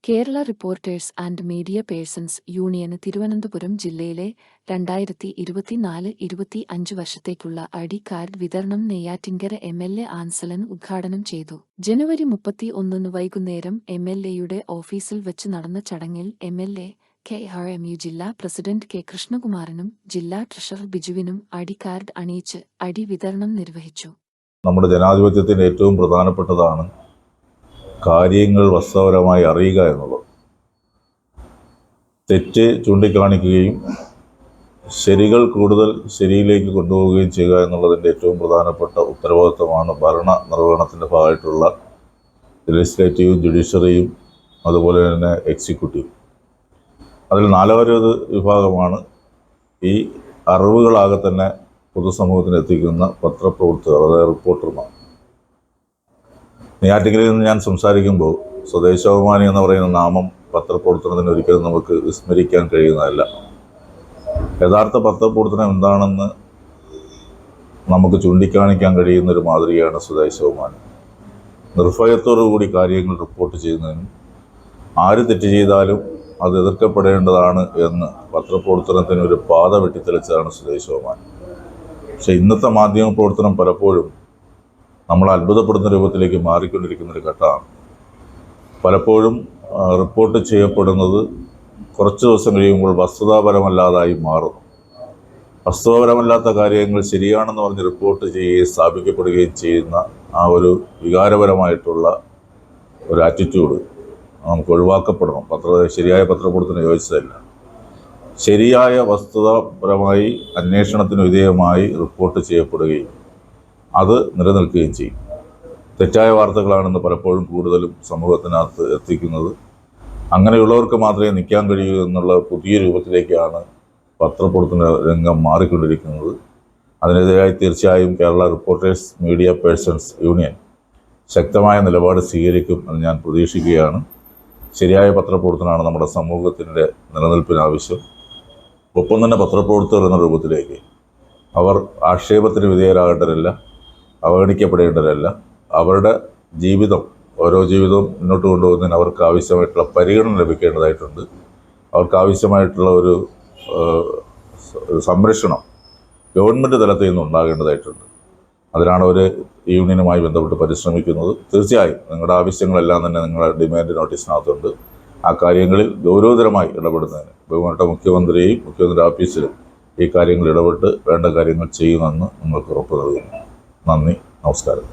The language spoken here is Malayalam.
Kerala reporters and media persons യൂണിയന് തിരുവനന്തപുരം ജില്ലയിലെ 2024-25 വർഷത്തേക്കുള്ള ഐഡി കാർഡ് വിതരണം നെയ്യാറ്റിൻകര എംഎൽഎ ആൻസലൻ ഉദ്ഘാടനം ചെയ്തു. ജനുവരി 31 വൈകുന്നേരം എംഎൽഎയുടെ ഓഫീസിൽ വച്ച് നടന്ന ചടങ്ങിൽ എംഎൽഎ KRMU ജില്ലാ പ്രസിഡന്റ് കെ കൃഷ്ണകുമാരനും ജില്ലാ ട്രഷറർ ബിജുവിനും ഐഡി കാർഡ് അണിയിച്ച് ഐഡി വിതരണം നിർവഹിച്ചു. നമ്മുടെ ജനാധിപത്യത്തിന് ഏറ്റവും പ്രധാനപ്പെട്ടതാണ് കാര്യങ്ങൾ വസ്തുപരമായി അറിയുക എന്നുള്ളത്. തെറ്റ് ചൂണ്ടിക്കാണിക്കുകയും ശരികൾ കൂടുതൽ ശരിയിലേക്ക് കൊണ്ടുപോവുകയും ചെയ്യുക എന്നുള്ളതിൻ്റെ ഏറ്റവും പ്രധാനപ്പെട്ട ഉത്തരവാദിത്വമാണ് ഭരണ നിർവഹണത്തിൻ്റെ ഭാഗമായിട്ടുള്ള ലെജിസ്ലേറ്റീവും ജുഡീഷ്യറിയും അതുപോലെ തന്നെ എക്സിക്യൂട്ടീവും. അതിൽ നാലാമത് വിഭാഗമാണ് ഈ അറിവുകളാകെ തന്നെ പൊതുസമൂഹത്തിന് എത്തിക്കുന്ന പത്രപ്രവർത്തകർ, അതായത് റിപ്പോർട്ടർമാർ. നെയ്യാറ്റിൻകരയിൽ നിന്ന് ഞാൻ സംസാരിക്കുമ്പോൾ സ്വദേശാഭിമാനി എന്ന് പറയുന്ന നാമം പത്രപ്രവർത്തനത്തിന് ഒരിക്കലും നമുക്ക് വിസ്മരിക്കാൻ കഴിയുന്നതല്ല. യഥാർത്ഥ പത്രപ്രവർത്തനം എന്താണെന്ന് നമുക്ക് ചൂണ്ടിക്കാണിക്കാൻ കഴിയുന്നൊരു മാതൃകയാണ് സ്വദേശാഭിമാനി. നിർഭയത്തോടുകൂടി കാര്യങ്ങൾ റിപ്പോർട്ട് ചെയ്യുന്നതിനും ആര് തെറ്റ് ചെയ്താലും അത് എതിർക്കപ്പെടേണ്ടതാണ് എന്ന് പത്രപ്രവർത്തനത്തിന് ഒരു പാത വെട്ടിത്തെളിച്ചതാണ് സ്വദേശാഭിമാനി. പക്ഷെ ഇന്നത്തെ മാധ്യമ പ്രവർത്തനം പലപ്പോഴും നമ്മൾ അത്ഭുതപ്പെടുന്ന രൂപത്തിലേക്ക് മാറിക്കൊണ്ടിരിക്കുന്നൊരു ഘട്ടമാണ്. പലപ്പോഴും റിപ്പോർട്ട് ചെയ്യപ്പെടുന്നത് കുറച്ച് ദിവസം കഴിയുമ്പോൾ വസ്തുതാപരമല്ലാതായി മാറുന്നു. വസ്തുതാപരമല്ലാത്ത കാര്യങ്ങൾ ശരിയാണെന്ന് പറഞ്ഞ് റിപ്പോർട്ട് ചെയ്യുകയും സ്ഥാപിക്കപ്പെടുകയും ചെയ്യുന്ന ആ ഒരു വികാരപരമായിട്ടുള്ള ഒരു ആറ്റിറ്റ്യൂഡ് നമുക്ക് ഒഴിവാക്കപ്പെടണം. ശരിയായ പത്രപ്രവർത്തനം യോജിച്ചതല്ല. ശരിയായ വസ്തുതാപരമായി അന്വേഷണത്തിന് വിധേയമായി റിപ്പോർട്ട് ചെയ്യപ്പെടുകയും അത് നിലനിൽക്കുകയും ചെയ്യും. തെറ്റായ വാർത്തകളാണെന്ന് പലപ്പോഴും കൂടുതലും സമൂഹത്തിനകത്ത് എത്തിക്കുന്നത്. അങ്ങനെയുള്ളവർക്ക് മാത്രമേ നിൽക്കാൻ കഴിയൂ എന്നുള്ള പുതിയ രൂപത്തിലേക്കാണ് പത്രപ്രവർത്തന രംഗം മാറിക്കൊണ്ടിരിക്കുന്നത്. അതിനെതിരായി തീർച്ചയായും Kerala reporters media persons union ശക്തമായ നിലപാട് സ്വീകരിക്കും എന്ന് ഞാൻ പ്രതീക്ഷിക്കുകയാണ്. ശരിയായ പത്രപ്രവർത്തനമാണ് നമ്മുടെ സമൂഹത്തിൻ്റെ നിലനിൽപ്പിനാവശ്യം. ഒപ്പം തന്നെ പത്രപ്രവർത്തകർ എന്ന രൂപത്തിലേക്ക് അവർ ആക്ഷേപത്തിന് വിധേയരാകേണ്ടവരല്ല, അവഗണിക്കപ്പെടേണ്ടവരല്ല. അവരുടെ ജീവിതം, ഓരോ ജീവിതവും മുന്നോട്ട് കൊണ്ടുപോകുന്നതിന് അവർക്ക് ആവശ്യമായിട്ടുള്ള പരിഗണന ലഭിക്കേണ്ടതായിട്ടുണ്ട്. അവർക്ക് ആവശ്യമായിട്ടുള്ള ഒരു സംരക്ഷണം ഗവൺമെൻറ് തലത്തിൽ നിന്ന് ഉണ്ടാകേണ്ടതായിട്ടുണ്ട്. അതിനാണ് ഒരു യൂണിയനുമായി ബന്ധപ്പെട്ട് പരിശ്രമിക്കുന്നത്. തീർച്ചയായും നിങ്ങളുടെ ആവശ്യങ്ങളെല്ലാം തന്നെ നിങ്ങളുടെ ഡിമാൻഡ് നോട്ടീസിനകത്തുണ്ട്. ആ കാര്യങ്ങളിൽ ഗൗരവതരമായി ഇടപെടുന്നതിന് ബഹുമാനപ്പെട്ട മുഖ്യമന്ത്രിയെയും മുഖ്യമന്ത്രി ഓഫീസിലും ഈ കാര്യങ്ങൾ ഇടപെട്ട് വേണ്ട കാര്യങ്ങൾ ചെയ്യുമെന്ന് നിങ്ങൾക്ക് ഉറപ്പ് നൽകുന്നു. നന്ദി, നമസ്കാരം.